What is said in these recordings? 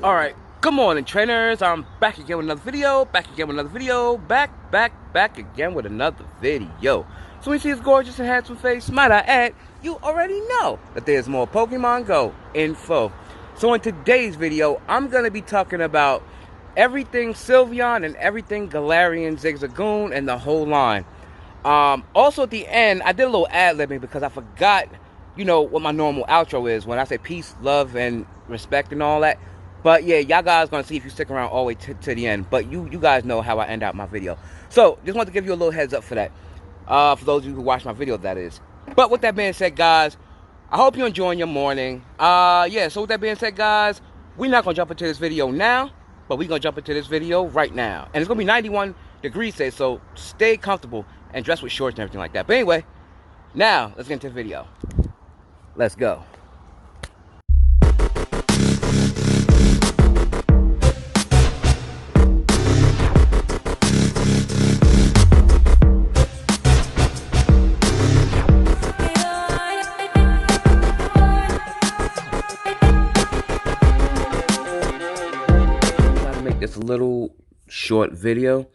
Alright, good morning trainers. I'm back again with another video, back again with another video. So when you see this gorgeous and handsome face, might I add, you already know that there's more Pokemon Go info. So in today's video, I'm going to be talking about everything Sylveon and everything Galarian, Zigzagoon, and the whole line. Also at the end, I did a little ad-libbing because I forgot, what my normal outro is when I say peace, love, and respect and all that. But yeah, y'all guys gonna see if you stick around all the way to the end. But you guys know how I end out my video. So just want to give you a little heads up for that. For those of you who watch my video, that is. But with that being said, guys, I hope you're enjoying your morning. Yeah, so with that being said, guys, we're not gonna jump into this video now, but we're gonna jump into this video right now. And it's gonna be 91 degrees today, so stay comfortable and dress with shorts and everything like that. But anyway, now let's get into the video. Let's go. This little short video.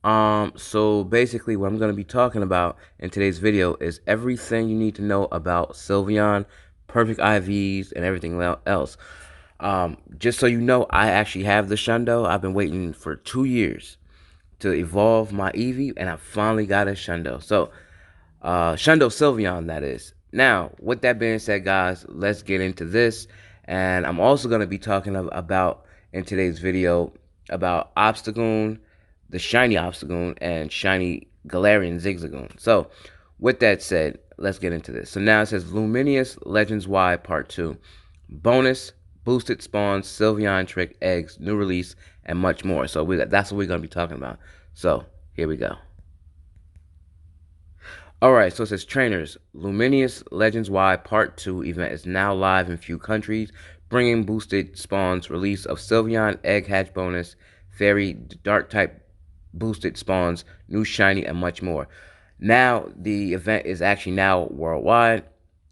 So basically what I'm going to be talking about in today's video is everything you need to know about Sylveon, perfect IVs, and everything else. Just so you know, I actually have the Shundo. I've been waiting for 2 years to evolve my Eevee, and I finally got a Shundo. So, Shundo Sylveon, that is. Now, with that being said, guys, let's get into this. And I'm also going to be talking about, in today's video, about Obstagoon, the shiny Obstagoon, and shiny Galarian Zigzagoon. So, with that said, let's get into this. So now it says Luminous Legends Y Part 2. Bonus, boosted spawns, Sylveon trick, eggs, new release, and much more. So that's what we're going to be talking about. So, here we go. Alright, so it says trainers, Luminous Legends Y Part 2 event is now live in few countries, bringing boosted spawns, release of Sylveon, egg hatch bonus, fairy, dark type boosted spawns, new shiny, and much more. Now, the event is actually now worldwide,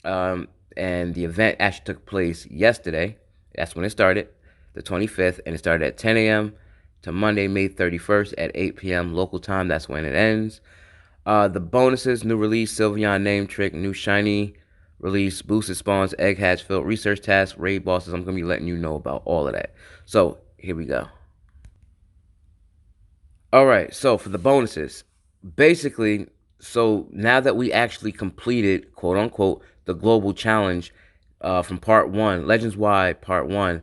and the event actually took place yesterday. That's when it started, the 25th, and it started at 10 a.m. to Monday, May 31st at 8 p.m. local time. That's when it ends. The bonuses, new release, Sylveon name trick, new shiny release, boosted spawns, egg hatch filled, research tasks, raid bosses. I'm going to be letting you know about all of that. So, here we go. Alright, so for the bonuses, basically, so now that we actually completed, quote unquote, the global challenge from Part 1, Legends Y Part 1,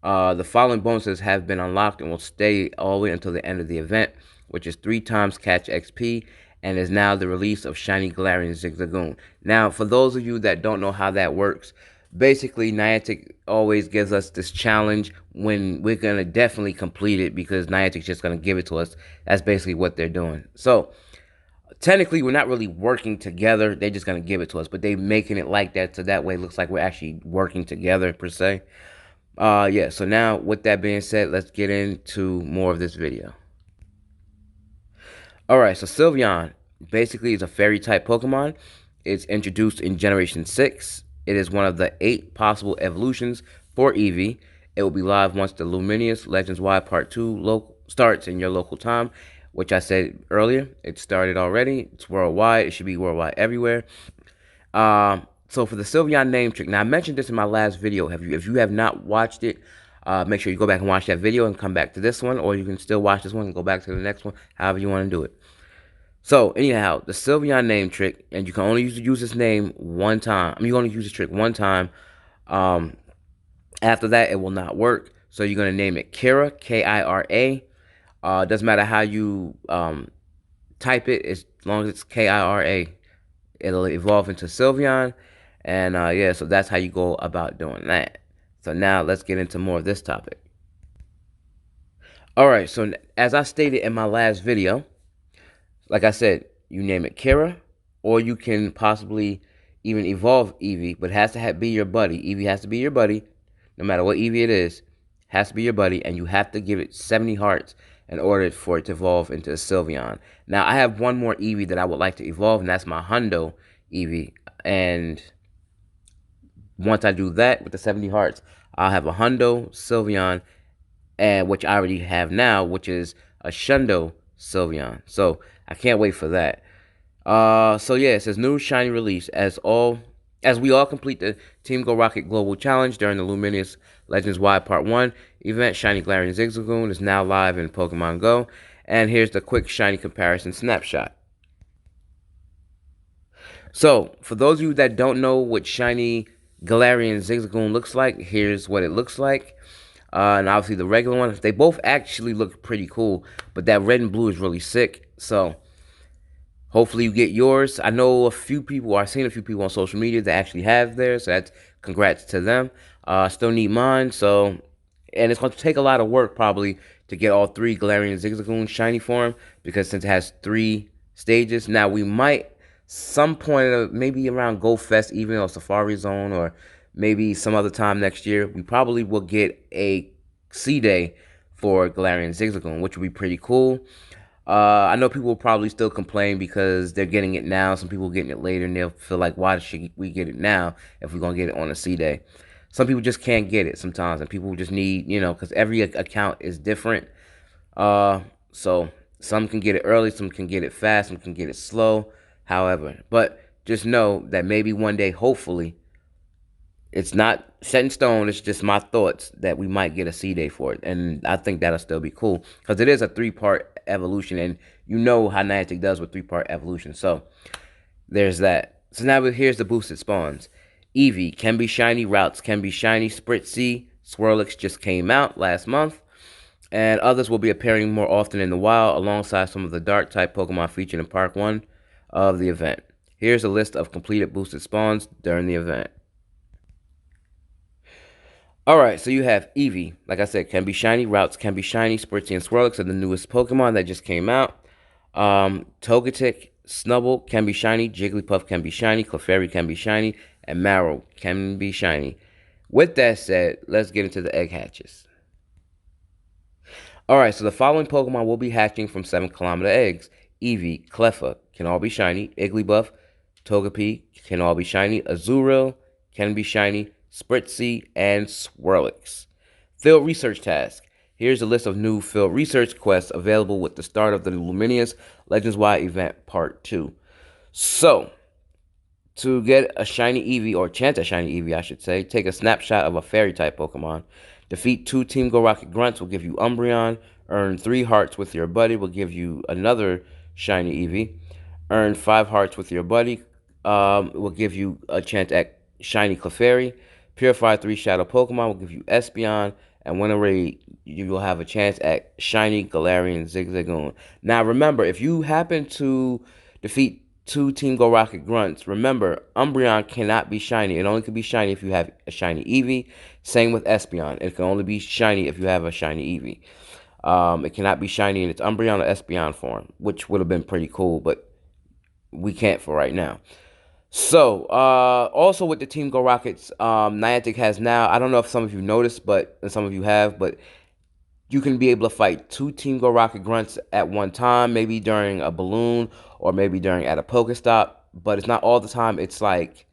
the following bonuses have been unlocked and will stay all the way until the end of the event, which is 3 times catch XP, and is now the release of shiny Galarian Zigzagoon. Now, for those of you that don't know how that works, basically Niantic always gives us this challenge when we're going to definitely complete it because Niantic's just going to give it to us. That's basically what they're doing. So, technically, we're not really working together. They're just going to give it to us, but they're making it like that so that way it looks like we're actually working together, per se. Yeah, so now, with that being said, let's get into more of this video. Alright, so Sylveon basically is a fairy-type Pokemon. It's introduced in Generation 6. It is one of the 8 possible evolutions for Eevee. It will be live once the Luminous Legends Y Part 2 starts in your local time, which I said earlier. It started already. It's worldwide. It should be worldwide everywhere. So for the Sylveon name trick, now I mentioned this in my last video. If you have not watched it, make sure you go back and watch that video and come back to this one, or you can still watch this one and go back to the next one, however you want to do it. So, anyhow, the Sylveon name trick, and you can only use this name one time. I mean, you only use this trick one time. After that, it will not work. So, you're going to name it Kira, K-I-R-A. Doesn't matter how you type it, as long as it's K-I-R-A. It'll evolve into Sylveon. And, yeah, so that's how you go about doing that. So, now let's get into more of this topic. Alright, so as I stated in my last video, like I said, you name it Kira, or you can possibly even evolve Eevee, but it has to be your buddy. Eevee has to be your buddy, no matter what Eevee it is, has to be your buddy, and you have to give it 70 hearts in order for it to evolve into a Sylveon. Now, I have one more Eevee that I would like to evolve, and that's my Hundo Eevee, and Once I do that with the 70 hearts, I'll have a Hundo Sylveon, and which I already have now, which is a Shundo Sylveon. So I can't wait for that. So yeah, it says new shiny release as we all complete the Team Go Rocket Global Challenge during the Luminous Legends Y Part 1 event. Shiny Galarian Zigzagoon is now live in Pokemon Go. And here's the quick shiny comparison snapshot. So, for those of you that don't know what shiny Galarian Zigzagoon looks like, here's what it looks like. And obviously the regular one, they both actually look pretty cool, but that red and blue is really sick. So, hopefully you get yours. I know a few people, or I've seen a few people on social media that actually have theirs, so that's congrats to them. Still need mine, so, and it's going to take a lot of work probably to get all three Galarian Zigzagoon shiny form, because since it has 3 stages, now we might, some point, maybe around Go Fest even, or Safari Zone, or maybe some other time next year, we probably will get a C-Day for Galarian Zigzagoon, which would be pretty cool. I know people will probably still complain because they're getting it now. Some people are getting it later, and they'll feel like, why should we get it now if we're going to get it on a C-Day? Some people just can't get it sometimes, and people just need, because every account is different. So some can get it early, some can get it fast, some can get it slow. However, but just know that maybe one day, hopefully, it's not set in stone. It's just my thoughts that we might get a C-Day for it. And I think that'll still be cool because it is a 3-part evolution. And you know how Niantic does with 3-part evolution. So there's that. So now here's the boosted spawns. Eevee can be shiny. Routes can be shiny. Spritzee, Swirlix just came out last month. And others will be appearing more often in the wild alongside some of the Dark-type Pokemon featured in Part 1 of the event. Here's a list of completed boosted spawns during the event. Alright, so you have Eevee, like I said, can be shiny. Routes can be shiny. Spritzee and Swirlix are the newest Pokemon that just came out. Togetic, Snubbull can be shiny. Jigglypuff can be shiny. Clefairy can be shiny. And Marrow can be shiny. With that said, let's get into the egg hatches. Alright, so the following Pokemon will be hatching from 7-kilometer eggs. Eevee, Cleffa can all be shiny. Igglybuff, Togepi can all be shiny. Azurill can be shiny. Spritzee, and Swirlix. Field research task. Here's a list of new field research quests available with the start of the Luminous Legends Y event Part 2. So, to get a shiny Eevee, or chance a shiny Eevee, I should say, take a snapshot of a Fairy-type Pokemon. Defeat 2 Team Go Rocket Grunts will give you Umbreon. Earn 3 hearts with your buddy will give you another shiny Eevee. Earn 5 hearts with your buddy will give you a chance at shiny Clefairy. Purify 3 Shadow Pokemon will give you Espeon, and win a raid, you will have a chance at shiny Galarian Zigzagoon. Now remember, if you happen to defeat 2 Team Go Rocket Grunts, remember, Umbreon cannot be shiny. It only can be shiny if you have a shiny Eevee. Same with Espeon. It can only be shiny if you have a shiny Eevee. It cannot be shiny in its Umbreon or Espeon form, which would have been pretty cool, but we can't for right now. So, also with the Team Go Rockets, Niantic has now, I don't know if some of you noticed, but some of you have, but you can be able to fight 2 Team Go Rocket Grunts at one time, maybe during a balloon, or maybe at a Pokestop, but it's not all the time, it's like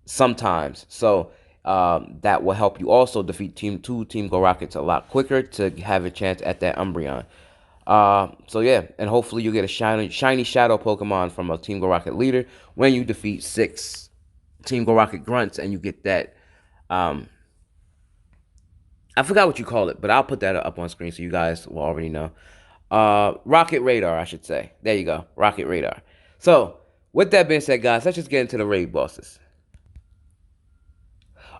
sometimes. So, that will help you also defeat 2 Team Go Rockets a lot quicker to have a chance at that Umbreon. So yeah, and hopefully you get a shiny Shadow Pokemon from a Team Go Rocket leader when you defeat 6 Team Go Rocket Grunts, and you get that, I forgot what you call it, but I'll put that up on screen so you guys will already know. Rocket Radar, I should say. There you go, Rocket Radar. So, with that being said, guys, let's just get into the raid bosses.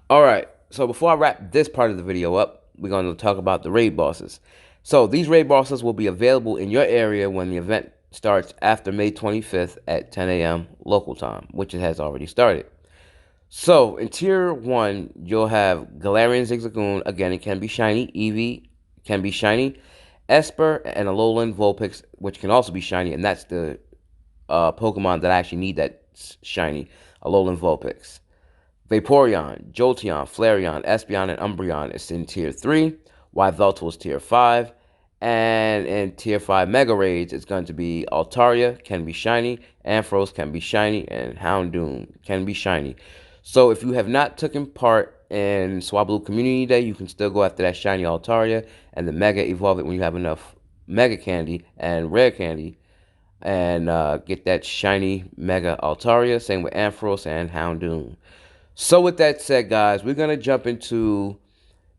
Alright, so before I wrap this part of the video up, we're going to talk about the raid bosses. So these raid bosses will be available in your area when the event starts after May 25th at 10 a.m. local time, which it has already started. So in Tier 1, you'll have Galarian Zigzagoon. Again, it can be shiny. Eevee can be shiny. Esper and Alolan Vulpix, which can also be shiny, and that's the Pokemon that I actually need that shiny, Alolan Vulpix. Vaporeon, Jolteon, Flareon, Espeon, and Umbreon is in Tier 3, while Yveltal is Tier 5. And in Tier 5 Mega Raids, it's going to be Altaria, can be shiny, Ampharos can be shiny, and Houndoom can be shiny. So if you have not taken part in Swablu Community Day, you can still go after that shiny Altaria and the Mega Evolve it when you have enough Mega Candy and Rare Candy, and get that shiny Mega Altaria. Same with Ampharos and Houndoom. So with that said, guys, we're going to jump into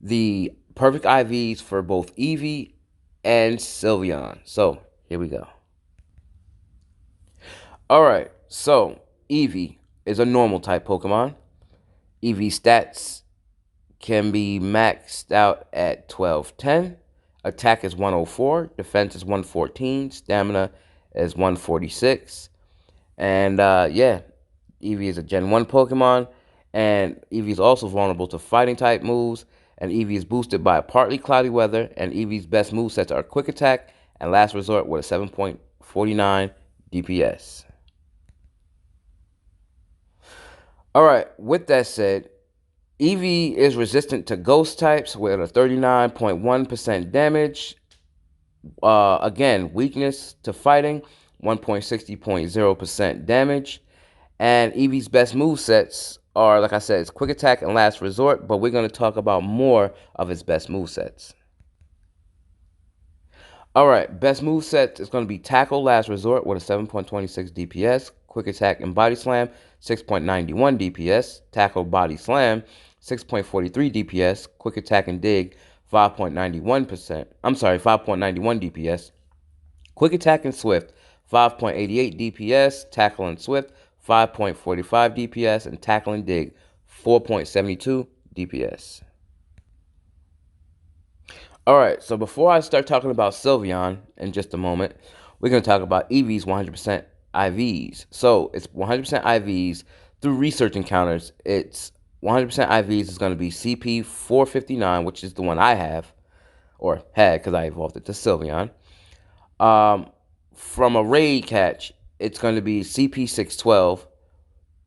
the perfect IVs for both Eevee and Sylveon. So here we go. Alright, so Eevee is a normal type Pokemon. Eevee stats can be maxed out at 1210. Attack is 104. Defense is 114. Stamina is 146. And yeah, Eevee is a Gen 1 Pokemon. And Eevee is also vulnerable to fighting type moves. And Eevee is boosted by partly cloudy weather. And Eevee's best movesets are Quick Attack and Last Resort with a 7.49 DPS. Alright, with that said, Eevee is resistant to ghost types with a 39.1% damage. Again, weakness to fighting, 1.60.0% damage. And Eevee's best movesets are, like I said, it's Quick Attack and Last Resort, but we're going to talk about more of its best movesets. Alright, best moveset is going to be Tackle Last Resort with a 7.26 DPS, Quick Attack and Body Slam, 6.91 DPS, Tackle Body Slam, 6.43 DPS, Quick Attack and Dig, 5.91%. I'm sorry, 5.91 DPS, Quick Attack and Swift, 5.88 DPS, Tackle and Swift, 5.45 DPS, and Tackle and Dig, 4.72 DPS. Alright, so before I start talking about Sylveon in just a moment, we're going to talk about Eevee's 100% IVs. So it's 100% IVs through research encounters. It's 100% IVs is going to be CP 459, which is the one I have, or had because I evolved it to Sylveon. From a raid catch, it's going to be CP 612.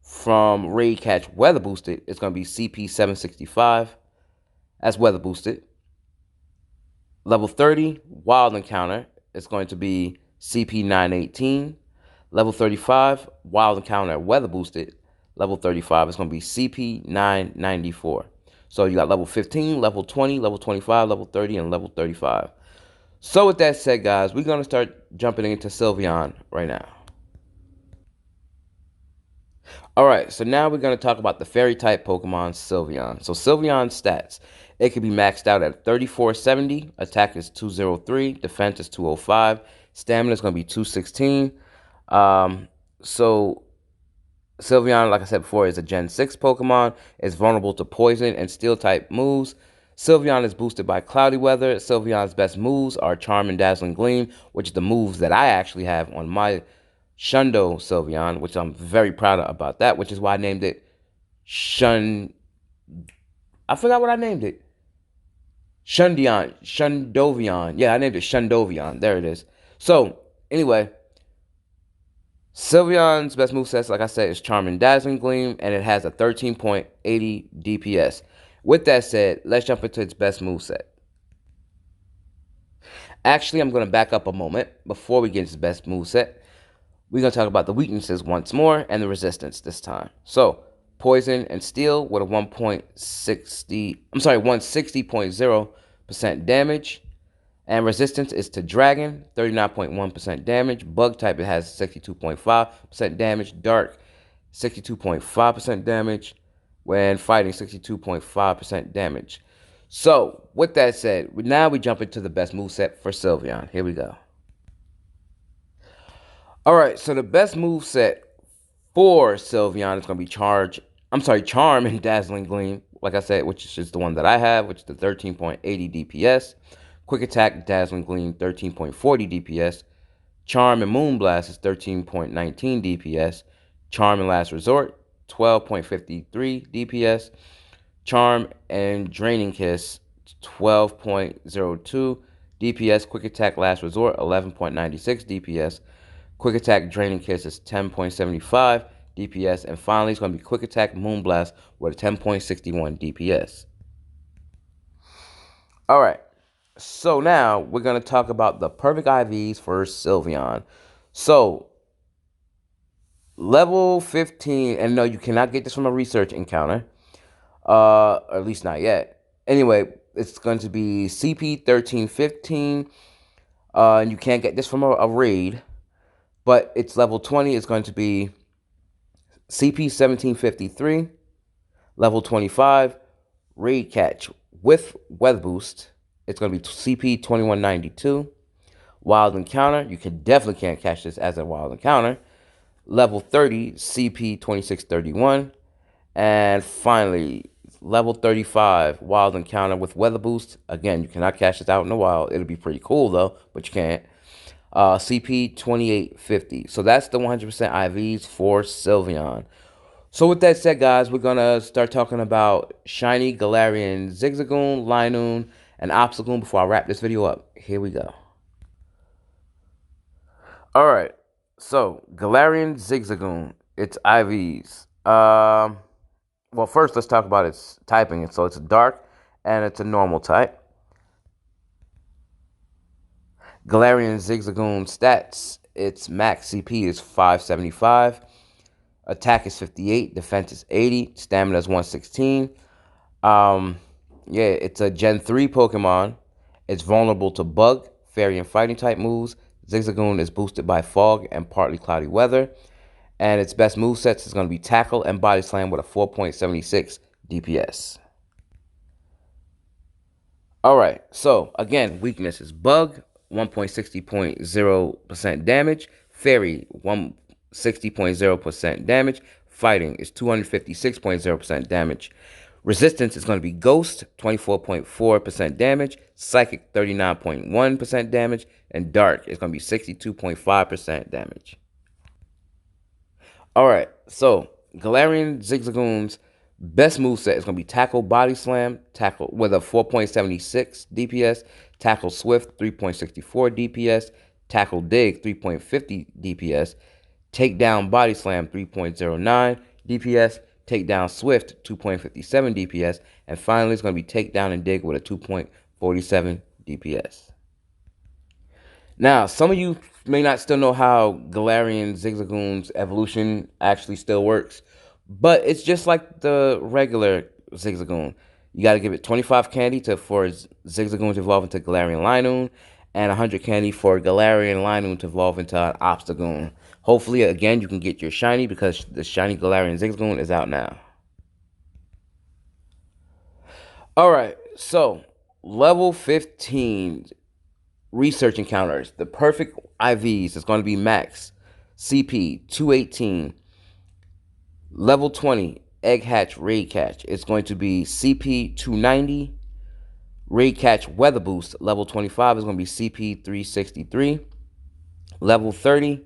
From raid catch weather boosted, it's going to be CP 765 as weather boosted. Level 30, Wild Encounter, is going to be CP 918. Level 35, Wild Encounter, Weather Boosted. Level 35 is going to be CP 994. So you got level 15, level 20, level 25, level 30, and level 35. So with that said, guys, we're going to start jumping into Sylveon right now. Alright, so now we're going to talk about the fairy type Pokemon Sylveon. So Sylveon's stats. It can be maxed out at 3470, attack is 203, defense is 205, stamina is going to be 216. So Sylveon, like I said before, is a Gen 6 Pokemon. It's vulnerable to poison and steel type moves. Sylveon is boosted by cloudy weather. Sylveon's best moves are Charm and Dazzling Gleam, which is the moves that I actually have on my Shundo Sylveon, which I'm very proud of about that, which is why I named it I forgot what I named it. Shundovion. Yeah, I named it Shundovion. There it is. So, anyway, Sylveon's best moveset, like I said, is Charm and Dazzling Gleam, and it has a 13.80 DPS. With that said, let's jump into its best moveset. Actually, I'm going to back up a moment before we get into its best moveset. We're going to talk about the weaknesses once more and the resistance this time. So, Poison and Steel with a 160.0% damage. And resistance is to Dragon, 39.1% damage. Bug type, it has 62.5% damage. Dark, 62.5% damage. When fighting, 62.5% damage. So, with that said, now we jump into the best moveset for Sylveon. Here we go. Alright, so the best moveset for Sylveon is going to be Charm and Dazzling Gleam, like I said, which is the one that I have, which is the 13.80 DPS. Quick Attack, Dazzling Gleam, 13.40 DPS. Charm and Moonblast is 13.19 DPS. Charm and Last Resort, 12.53 DPS. Charm and Draining Kiss, 12.02 DPS. Quick Attack, Last Resort, 11.96 DPS. Quick Attack Draining Kiss is 10.75 DPS. And finally, it's going to be Quick Attack Moonblast with a 10.61 DPS. Alright, so now we're going to talk about the perfect IVs for Sylveon. So, Level 15, and no, you cannot get this from a research encounter. Or at least not yet. Anyway, it's going to be CP 1315. And you can't get this from a raid. But it's level 20. It's going to be CP 1753. Level 25. Raid catch with weather boost. It's going to be CP 2192. Wild encounter. You definitely can't catch this as a wild encounter. Level 30. CP 2631. And finally, level 35, wild encounter with weather boost. Again, you cannot catch this out in the wild. It'll be pretty cool though, but you can't. CP 2850. So that's the 100% IVs for Sylveon. So with that said, guys, we're gonna start talking about Shiny, Galarian, Zigzagoon, Linoon, and Obstagoon before I wrap this video up. Here we go. All right. So Galarian, Zigzagoon, it's IVs. Well, first, let's talk about its typing. So it's a dark and it's a normal type. Galarian Zigzagoon stats. Its max CP is 575. Attack is 58. Defense is 80. Stamina is 116. Yeah, it's a Gen 3 Pokemon. It's vulnerable to Bug, Fairy, and Fighting type moves. Zigzagoon is boosted by Fog and partly cloudy weather. And its best movesets is going to be Tackle and Body Slam with a 4.76 DPS. Alright, so again, weakness is Bug, 1.60.0% damage. Fairy, 160.0% damage. Fighting is 256.0% damage. Resistance is going to be Ghost, 24.4% damage. Psychic, 39.1% damage. And Dark is going to be 62.5% damage. Alright, so Galarian Zigzagoon's best moveset is going to be Tackle Body Slam, Tackle with a 4.76 DPS, Tackle Swift 3.64 DPS, Tackle Dig 3.50 DPS, Takedown Body Slam 3.09 DPS, Takedown Swift 2.57 DPS, and finally it's going to be Takedown and Dig with a 2.47 DPS. Now, some of you may not still know how Galarian Zigzagoon's evolution actually still works, but it's just like the regular Zigzagoon. You got to give it 25 candy for Zigzagoon to evolve into Galarian Linoon, and 100 candy for Galarian Linoon to evolve into an Obstagoon. Hopefully, again, you can get your shiny because the shiny Galarian Zigzagoon is out now. Alright, so level 15 research encounters. The perfect IVs is going to be max CP 218. Level 20 Egg Hatch Raid Catch. It's going to be CP 290. Raid Catch Weather Boost. Level 25 is going to be CP 363. Level 30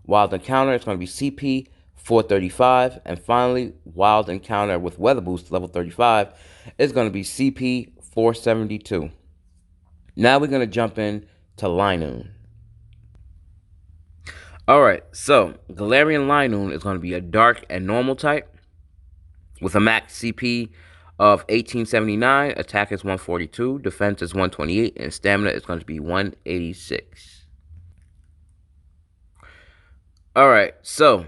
Wild Encounter. It's going to be CP 435. And finally, Wild Encounter with Weather Boost. Level 35 is going to be CP 472. Now we're going to jump in to Linoon. Alright, so Galarian Linoon is going to be a dark and normal type with a max CP of 1879, attack is 142, defense is 128, and stamina is going to be 186. Alright, so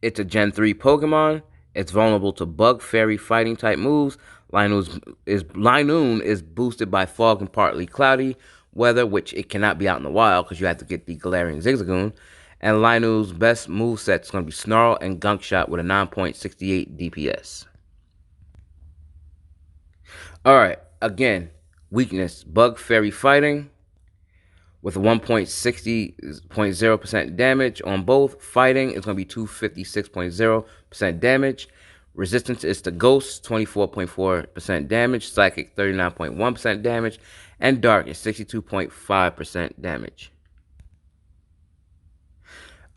it's a Gen 3 Pokemon. It's vulnerable to Bug, Fairy, Fighting type moves. Linoon is boosted by Fog and partly cloudy weather, which it cannot be out in the wild because you have to get the Galarian Zigzagoon. And Linoon's best moveset is going to be Snarl and Gunk Shot with a 9.68 DPS. Alright, again, weakness, Bug, Fairy, Fighting with a 1.60% damage on both. Fighting is going to be 256.0% damage. Resistance is to Ghost, 24.4% damage. Psychic, 39.1% damage. And Dark is 62.5% damage.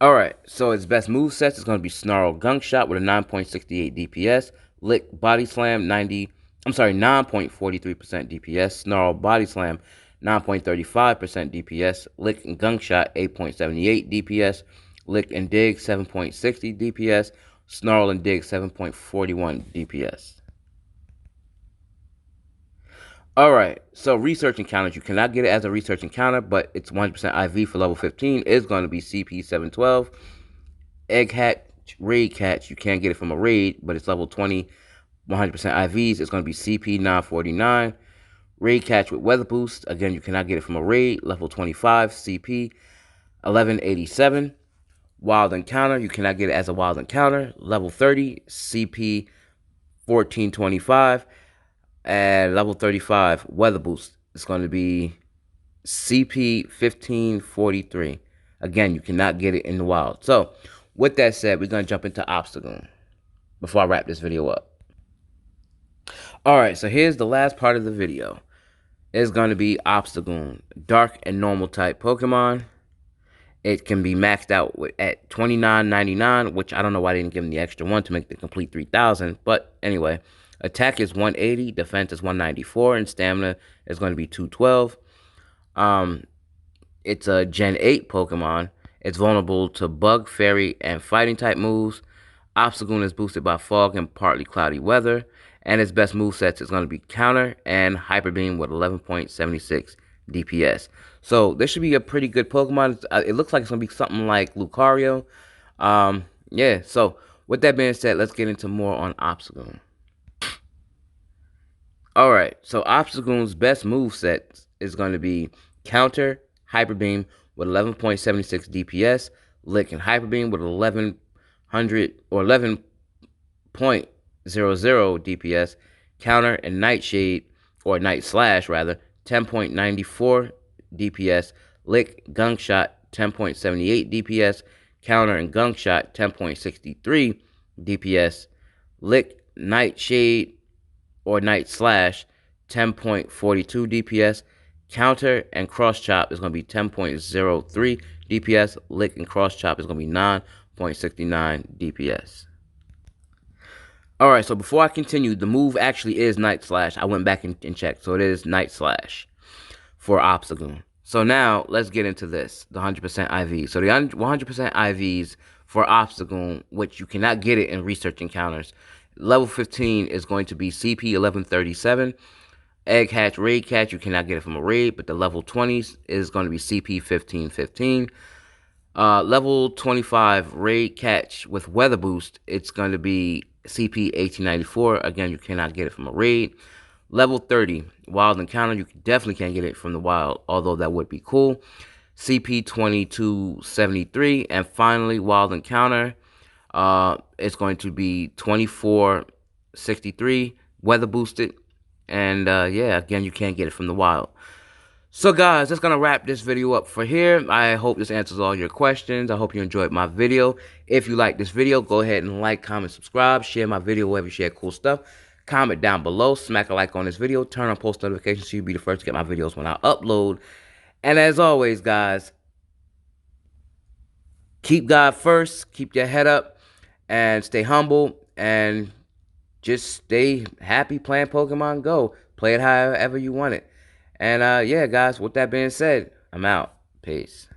Alright, so its best movesets is going to be Snarl Gunk Shot with a 9.68 DPS. Lick Body Slam, 9.43% DPS. Snarl Body Slam, 9.35% DPS. Lick and Gunk Shot, 8.78 DPS. Lick and Dig, 7.60 DPS. Snarl and Dig, 7.41 DPS. Alright, so research encounters. You cannot get it as a research encounter, but it's 100% IV for level 15. Is going to be CP 712. Egg Hatch raid catch, you can't get it from a raid, but it's level 20, 100% IVs. It's going to be CP 949. Raid catch with weather boost. Again, you cannot get it from a raid. Level 25, CP 1187. Wild encounter, you cannot get it as a wild encounter. Level 30, CP 1425. And level 35, weather boost. It's going to be CP 1543. Again, you cannot get it in the wild. So, with that said, we're going to jump into Obstagoon before I wrap this video up. Alright, so here's the last part of the video. It's going to be Obstagoon, dark and normal type Pokemon. It can be maxed out at $29.99, which I don't know why they didn't give him the extra one to make the complete 3,000. But anyway, attack is 180, defense is 194, and stamina is going to be 212. It's a Gen 8 Pokemon. It's vulnerable to Bug, Fairy, and Fighting type moves. Obstagoon is boosted by fog and partly cloudy weather. And its best movesets is going to be Counter and Hyper Beam with 11.76 DPS. So this should be a pretty good Pokemon. It looks like it's going to be something like Lucario. Yeah, so with that being said, let's get into more on Obstagoon. Alright, so Obstagoon's best moveset is going to be Counter, Hyper Beam with 11.76 DPS, Lick and Hyper Beam with 1100 or 11.00 DPS, Counter and Nightshade, or Night Slash rather, 10.94 DPS, Lick, Gunk Shot, 10.78 DPS, Counter and Gunk Shot, 10.63 DPS, Lick, Nightshade, or Night Slash, 10.42 DPS, Counter and Cross Chop is going to be 10.03 DPS, Lick and Cross Chop is going to be 9.69 DPS. Alright, so before I continue, the move actually is Night Slash. I went back and checked, so it is Night Slash for Obstagoon. So now, let's get into this, the 100% IV. So the 100% IVs for Obstagoon, which you cannot get it in research encounters. Level 15 is going to be CP 1137. Egg Hatch, Raid Catch, you cannot get it from a raid, but the level 20s is going to be CP 1515. Level 25 Raid Catch with Weather Boost, it's going to be CP 1894. Again, you cannot get it from a raid. Level 30 Wild Encounter, you definitely can't get it from the wild, although that would be cool. CP 2273. And finally, Wild Encounter, it's going to be 2463, weather boosted. And yeah, again, you can't get it from the wild. So guys, that's going to wrap this video up for here. I hope this answers all your questions. I hope you enjoyed my video. If you like this video, go ahead and like, comment, subscribe. Share my video wherever you share cool stuff. Comment down below. Smack a like on this video. Turn on post notifications so you'll be the first to get my videos when I upload. And as always, guys, keep God first. Keep your head up. And stay humble. And just stay happy playing Pokemon Go. Play it however you want it. And yeah, guys, with that being said, I'm out. Peace.